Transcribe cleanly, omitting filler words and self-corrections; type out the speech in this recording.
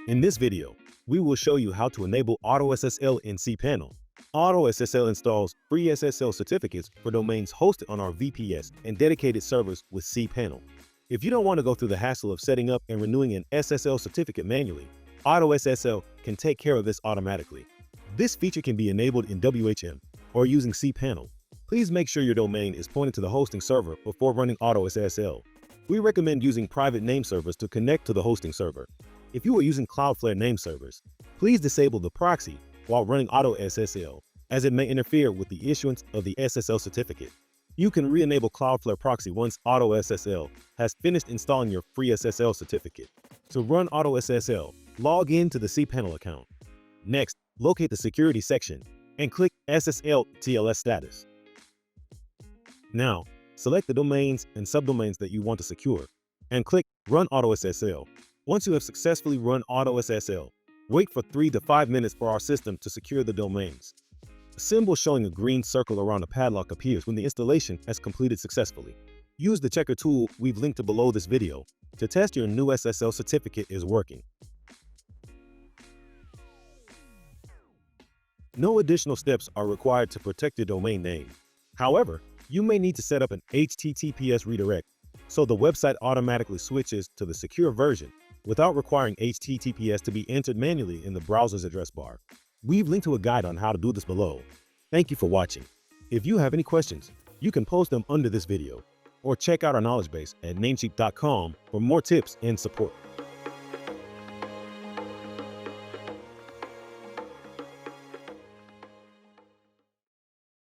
In this video, we will show you how to enable AutoSSL in cPanel. AutoSSL installs free SSL certificates for domains hosted on our VPS and dedicated servers with cPanel. If you don't want to go through the hassle of setting up and renewing an SSL certificate manually, AutoSSL can take care of this automatically. This feature can be enabled in WHM or using cPanel. Please make sure your domain is pointed to the hosting server before running AutoSSL. We recommend using private name servers to connect to the hosting server. If you are using Cloudflare name servers, please disable the proxy while running AutoSSL, as it may interfere with the issuance of the SSL certificate. You can re-enable Cloudflare proxy once AutoSSL has finished installing your free SSL certificate. To run AutoSSL, log in to the cPanel account. Next, locate the security section and click SSL TLS status. Now, select the domains and subdomains that you want to secure and click Run AutoSSL. Once you have successfully run AutoSSL, wait for 3 to 5 minutes for our system to secure the domains. A symbol showing a green circle around a padlock appears when the installation has completed successfully. Use the checker tool we've linked to below this video to test your new SSL certificate is working. No additional steps are required to protect your domain name. However, you may need to set up an HTTPS redirect so the website automatically switches to the secure version without requiring HTTPS to be entered manually in the browser's address bar. We've linked to a guide on how to do this below. Thank you for watching. If you have any questions, you can post them under this video or check out our knowledge base at namecheap.com for more tips and support.